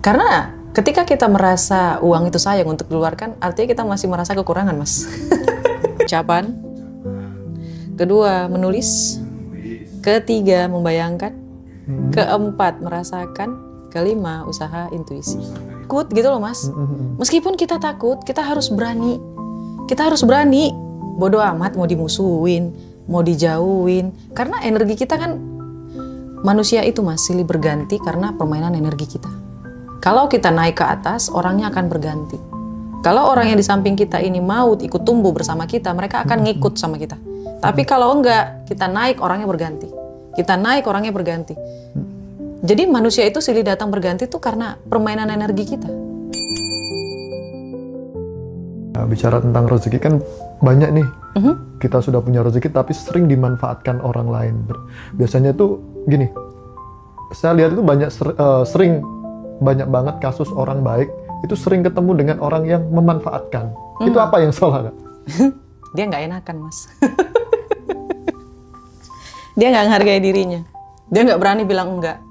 Karena ketika kita merasa uang itu sayang untuk dikeluarkan, artinya kita masih merasa kekurangan, Mas. Ucapan. Kedua, menulis. Ketiga, membayangkan. Keempat, merasakan. Kelima, usaha intuisi. Takut gitu loh, Mas. Meskipun kita takut, kita harus berani. Kita harus berani. Bodoh amat mau dimusuhin, mau dijauhin. Karena energi kita kan, manusia itu, Mas, silih berganti karena permainan energi kita. Kalau kita naik ke atas, orangnya akan berganti. Kalau orang yang di samping kita ini mau ikut tumbuh bersama kita, mereka akan ngikut sama kita. Tapi kalau enggak, kita naik, orangnya berganti. Kita naik, orangnya berganti. Jadi manusia itu silih datang berganti tuh karena permainan energi kita. Nah, bicara tentang rezeki kan banyak nih. Kita sudah punya rezeki tapi sering dimanfaatkan orang lain. Biasanya tuh gini, saya lihat itu sering banyak banget kasus orang baik itu sering ketemu dengan orang yang memanfaatkan. Itu apa yang salah, Kak? Dia nggak enakan, Mas. Dia nggak menghargai dirinya. Dia nggak berani bilang enggak.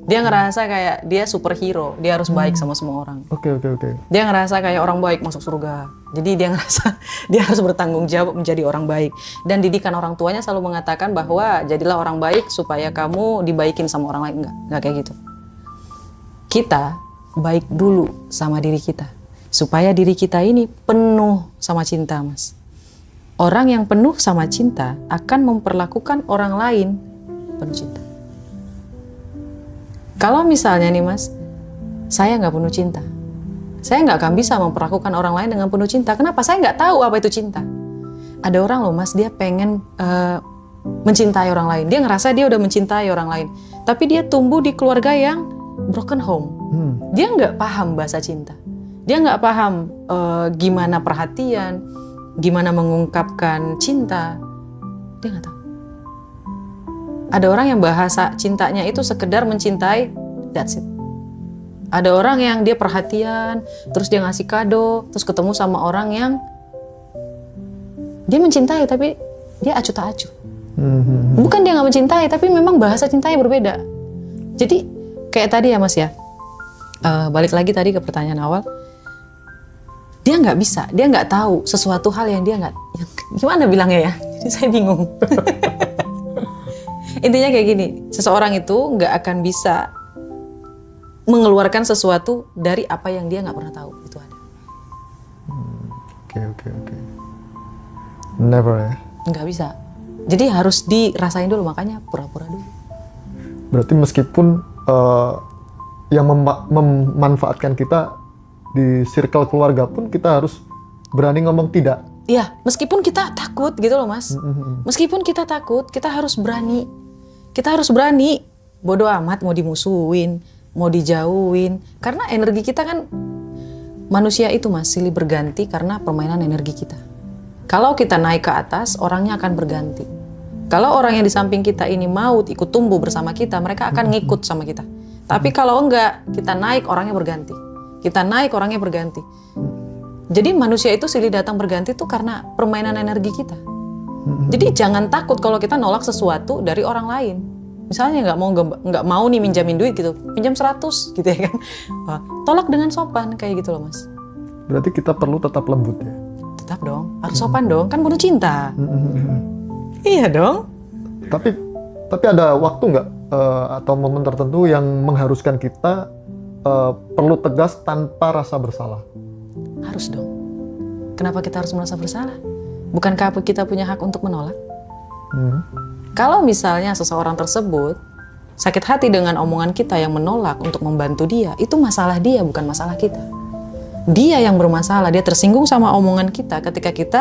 Dia ngerasa kayak dia superhero, dia harus baik sama semua orang. Oke. Dia ngerasa kayak orang baik masuk surga. Jadi dia ngerasa dia harus bertanggung jawab menjadi orang baik. Dan didikan orang tuanya selalu mengatakan bahwa jadilah orang baik supaya kamu dibaikin sama orang lain. Enggak kayak gitu. Kita baik dulu sama diri kita. Supaya diri kita ini penuh sama cinta, Mas. Orang yang penuh sama cinta akan memperlakukan orang lain penuh cinta. Kalau misalnya nih, Mas, saya nggak penuh cinta. Saya nggak akan bisa memperlakukan orang lain dengan penuh cinta. Kenapa? Saya nggak tahu apa itu cinta. Ada orang loh, Mas, dia pengen mencintai orang lain. Dia ngerasa dia udah mencintai orang lain. Tapi dia tumbuh di keluarga yang broken home. Dia nggak paham bahasa cinta. Dia nggak paham gimana perhatian, gimana mengungkapkan cinta. Dia nggak tahu. Ada orang yang bahasa cintanya itu sekedar mencintai, that's it. Ada orang yang dia perhatian, terus dia ngasih kado, terus ketemu sama orang yang dia mencintai tapi dia acuh tak acuh. Bukan dia nggak mencintai, tapi memang bahasa cintanya berbeda. Jadi kayak tadi ya, Mas ya, balik lagi tadi ke pertanyaan awal, dia nggak bisa, dia nggak tahu sesuatu hal yang dia nggak, gimana bilangnya ya? Jadi saya bingung. Intinya kayak gini, seseorang itu nggak akan bisa mengeluarkan sesuatu dari apa yang dia nggak pernah tahu, itu ada. Oke. Never ya? Nggak bisa. Jadi harus dirasain dulu, makanya pura-pura dulu. Berarti meskipun yang memanfaatkan kita di circle keluarga pun kita harus berani ngomong tidak. Iya, meskipun kita takut gitu loh, Mas. Meskipun kita takut, kita harus berani. Kita harus berani. Bodoh amat mau dimusuhin, mau dijauhin. Karena energi kita kan, manusia itu, Mas, silih berganti karena permainan energi kita. Kalau kita naik ke atas, orangnya akan berganti. Kalau orang yang di samping kita ini mau ikut tumbuh bersama kita, mereka akan ngikut sama kita. Tapi kalau enggak, kita naik, orangnya berganti. Kita naik, orangnya berganti. Jadi manusia itu silih datang berganti tuh karena permainan energi kita. Jadi jangan takut kalau kita nolak sesuatu dari orang lain. Misalnya nggak mau nih minjamin duit gitu, pinjam 100 gitu ya kan. Wah, tolak dengan sopan kayak gitu loh, Mas. Berarti kita perlu tetap lembut ya? Tetap dong, harus sopan dong, kan penuh cinta. Iya dong. Tapi ada waktu nggak atau momen tertentu yang mengharuskan kita perlu tegas tanpa rasa bersalah? Harus dong. Kenapa kita harus merasa bersalah? Bukankah kita punya hak untuk menolak? Kalau misalnya seseorang tersebut sakit hati dengan omongan kita yang menolak untuk membantu dia, itu masalah dia, bukan masalah kita. Dia yang bermasalah, dia tersinggung sama omongan kita ketika kita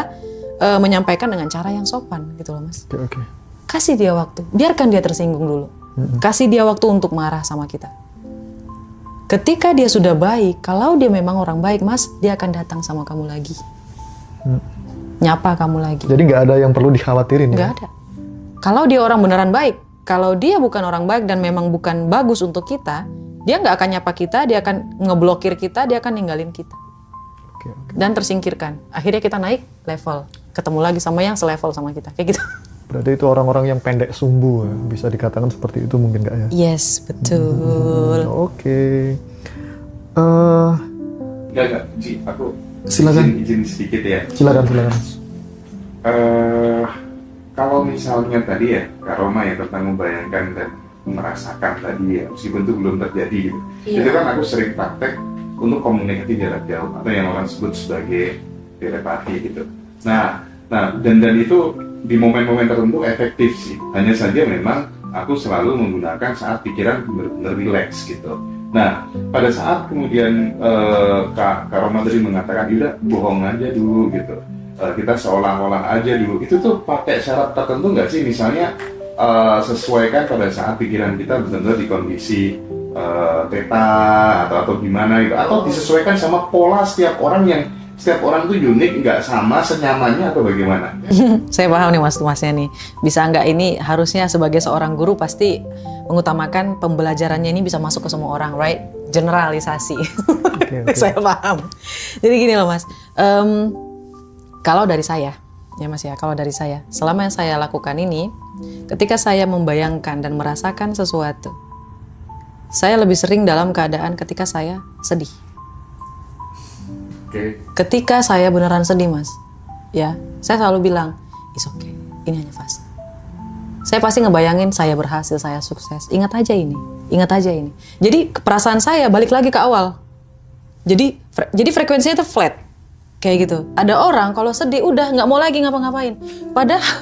menyampaikan dengan cara yang sopan gitu loh, Mas. Oke. Kasih dia waktu, biarkan dia tersinggung dulu. Kasih dia waktu untuk marah sama kita. Ketika dia sudah baik, kalau dia memang orang baik, Mas, dia akan datang sama kamu lagi. Nyapa kamu lagi. Jadi nggak ada yang perlu dikhawatirin ya? Nggak ada. Kalau dia orang beneran baik, kalau dia bukan orang baik dan memang bukan bagus untuk kita, dia nggak akan nyapa kita, dia akan ngeblokir kita, dia akan ninggalin kita. Oke. Dan tersingkirkan. Akhirnya kita naik level, ketemu lagi sama yang selevel sama kita, kayak gitu. Berarti itu orang-orang yang pendek sumbu ya? Bisa dikatakan seperti itu mungkin nggak ya? Yes, betul. Oke. Enggak, Ci, aku Silakan. izin sedikit ya. Silakan. Kalau misalnya tadi ya, Kak Roma ya tentang membayangkan dan merasakan tadi ya, meskipun itu belum terjadi gitu. Iya. Itu kan aku sering praktek untuk komunikasi jarak jauh atau yang orang sebut sebagai telepati gitu. Nah dan itu di momen-momen tertentu efektif sih. Hanya saja memang aku selalu menggunakan saat pikiran benar-benar rileks gitu. Nah, pada saat kemudian Kak Roma tadi mengatakan, udah bohong aja dulu gitu. Kita seolah-olah aja dulu. Itu tuh pakai syarat tertentu nggak sih? Misalnya sesuaikan pada saat pikiran kita benar-benar di kondisi theta atau gimana gitu. Atau disesuaikan sama pola setiap orang tuh unik, nggak sama senyamannya atau bagaimana? Saya paham nih masnya nih. Bisa nggak ini harusnya sebagai seorang guru pasti mengutamakan pembelajarannya ini bisa masuk ke semua orang, right? Generalisasi. Okay. Saya paham. Jadi gini loh mas, kalau dari saya, ya mas ya, kalau dari saya, selama yang saya lakukan ini, ketika saya membayangkan dan merasakan sesuatu, saya lebih sering dalam keadaan ketika saya sedih. Oke. Ketika saya beneran sedih mas, ya, saya selalu bilang, it's okay, ini hanya fase. Saya pasti ngebayangin saya berhasil, saya sukses. Ingat aja ini. Jadi perasaan saya balik lagi ke awal. Jadi frekuensinya itu flat, kayak gitu. Ada orang kalau sedih udah nggak mau lagi ngapa-ngapain. Padahal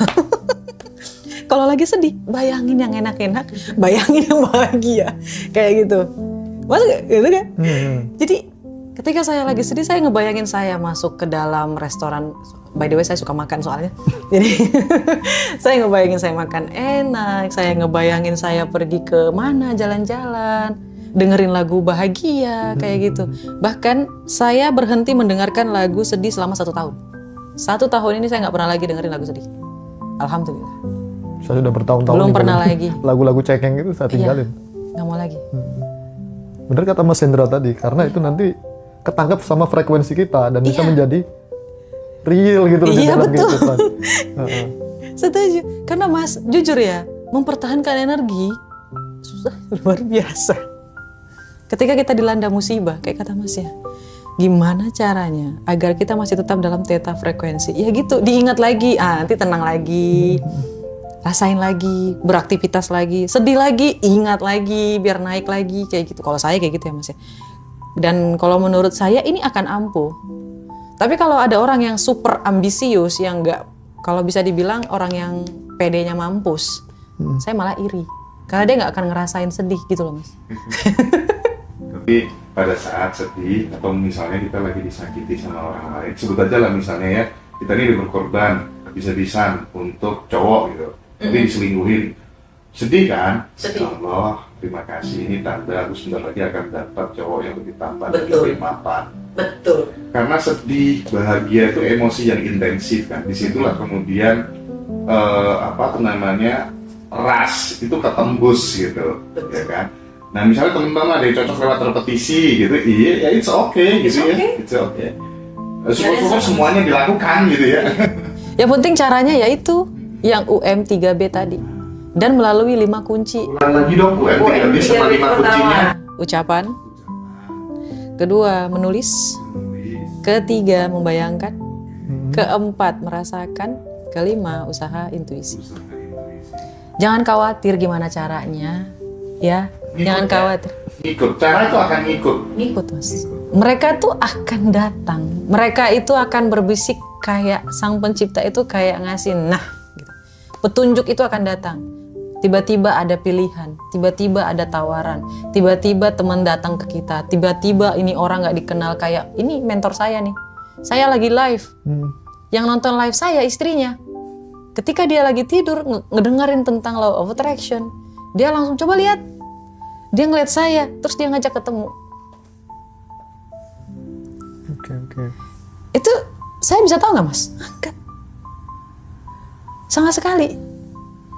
kalau lagi sedih, bayangin yang enak-enak, bayangin yang bahagia, kayak gitu. Masuk gitu kan? Jadi ketika saya lagi sedih, saya ngebayangin saya masuk ke dalam restoran. By the way, saya suka makan soalnya. Jadi saya ngebayangin saya makan enak, saya ngebayangin saya pergi ke mana jalan-jalan, dengerin lagu bahagia kayak gitu. Bahkan saya berhenti mendengarkan lagu sedih selama 1 tahun. 1 tahun ini saya nggak pernah lagi dengerin lagu sedih. Alhamdulillah. Saya sudah bertahun-tahun Belum nih, pernah kalau lagi. lagu-lagu cekeng itu saya tinggalin. Nggak mau lagi. Bener kata Mas Hendra tadi, karena itu nanti ketangkap sama frekuensi kita dan bisa menjadi real gitu loh di Iya, dalam betul. kehidupan. Setuju. Karena mas, jujur ya, mempertahankan energi susah luar biasa. Ketika kita dilanda musibah, kayak kata mas ya, gimana caranya agar kita masih tetap dalam theta frekuensi? Ya gitu, diingat lagi, nanti tenang lagi, rasain lagi, beraktivitas lagi, sedih lagi, ingat lagi, biar naik lagi, kayak gitu. Kalau saya kayak gitu ya mas ya. Dan kalau menurut saya ini akan ampuh. Tapi kalau ada orang yang super ambisius, yang nggak, kalau bisa dibilang orang yang PD-nya mampus, saya malah iri. Karena dia nggak akan ngerasain sedih gitu loh mas. Tapi pada saat sedih atau misalnya kita lagi disakiti sama orang lain, sebut aja lah misalnya ya, kita ini berkorban habis-habisan untuk cowok gitu, tapi diselingkuhin, sedih kan? Sedih. Ya Allah, terima kasih, ini tanda aku sebentar lagi akan dapat cowok yang lebih tampan, Betul. lebih mapan. Betul. Karena sedih, bahagia itu emosi yang intensif kan. Disitulah kemudian ras itu ketembus gitu, ya kan. Nah misalnya teman-teman ada yang cocok lewat repetisi gitu, iya ya it's okay gitu ya, it's okay. Syukur-syukur semuanya dilakukan gitu ya. Yang penting caranya yaitu yang UM3B tadi, dan melalui 5 kunci. Ulang lagi dong Bu, nanti sama 5 kuncinya. Ucapan. Kedua, menulis. Ketiga, membayangkan. Keempat, merasakan. Kelima, usaha intuisi. Jangan khawatir gimana caranya, ya. Jangan khawatir. Ngikut, cara itu akan ngikut. Ngikut mas. Mereka tuh akan datang. Mereka itu akan berbisik kayak sang pencipta itu kayak ngasih, nah, gitu. Petunjuk itu akan datang. Tiba-tiba ada pilihan, tiba-tiba ada tawaran, tiba-tiba teman datang ke kita, tiba-tiba ini orang nggak dikenal kayak ini mentor saya nih. Saya lagi live, yang nonton live saya istrinya. Ketika dia lagi tidur ngedengerin tentang law of attraction, dia langsung coba lihat. Dia ngeliat saya, terus dia ngajak ketemu. Oke. Itu saya bisa tahu nggak mas? Enggak. Sama sekali.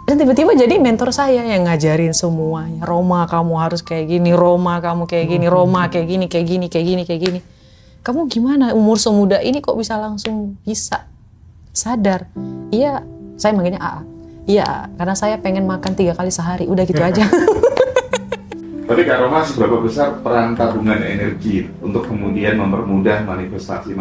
Dan tiba-tiba jadi mentor saya yang ngajarin semuanya. Roma kamu harus kayak gini, Roma kamu kayak gini, Roma kayak gini, kayak gini, kayak gini, kayak gini. Kamu gimana umur semuda ini kok bisa langsung bisa sadar? Iya, saya manggilnya AA. Iya, karena saya pengen makan 3 kali sehari, udah gitu aja. Tapi Kak Roma, seberapa besar peran tabungan energi untuk kemudian mempermudah manifestasi?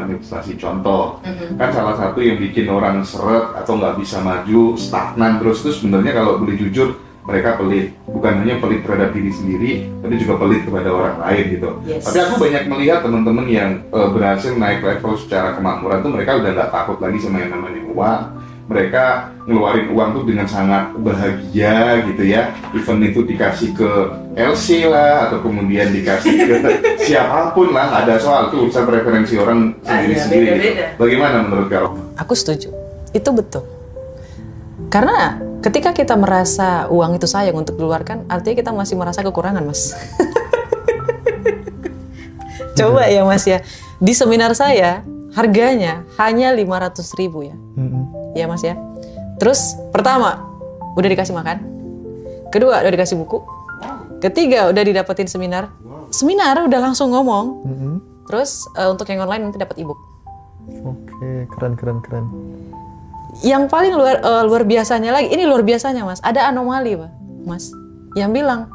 Contoh, kan salah satu yang bikin orang seret atau nggak bisa maju, stagnan terus itu sebenarnya kalau boleh jujur, mereka pelit. Bukan hanya pelit terhadap diri sendiri, tapi juga pelit kepada orang lain gitu. Yes. Tapi aku banyak melihat teman-teman yang berhasil naik level secara kemakmuran tuh mereka udah nggak takut lagi sama yang namanya uang. Mereka ngeluarin uang tuh dengan sangat bahagia gitu ya. Even itu dikasih ke LC lah, atau kemudian dikasih ke siapapun lah, ada soal tuh urusan preferensi orang sendiri-sendiri gitu. Bagaimana menurut Kak Roma? Aku setuju, itu betul. Karena ketika kita merasa uang itu sayang untuk dikeluarkan, artinya kita masih merasa kekurangan, Mas. Coba ya Mas ya, di seminar saya harganya hanya 500.000 ya. Ya Mas ya. Terus pertama udah dikasih makan, kedua udah dikasih buku, ketiga udah didapetin seminar udah langsung ngomong. Terus untuk yang online nanti dapat ebook. Oke, keren. Yang paling luar biasanya lagi, ini luar biasanya Mas, ada anomali Pak, Mas, yang bilang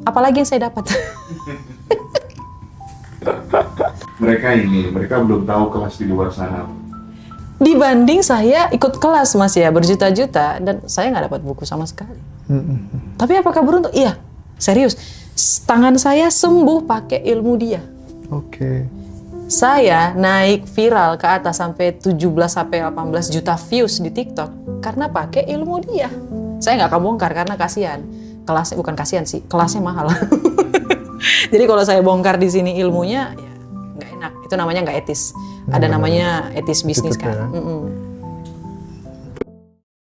apalagi yang saya dapat. Mereka belum tahu kelas di luar sana. Dibanding saya ikut kelas Mas ya, berjuta-juta, dan saya nggak dapat buku sama sekali. Tapi apakah beruntung? Iya, serius. Tangan saya sembuh pakai ilmu dia. Oke. Saya naik viral ke atas sampai 17-18 juta views di TikTok karena pakai ilmu dia. Saya nggak akan bongkar karena kasihan. Kelasnya bukan kasihan sih, kelasnya mahal. Jadi kalau saya bongkar di sini ilmunya, ya nggak enak. Itu namanya nggak etis. Ada namanya etis bisnis kan.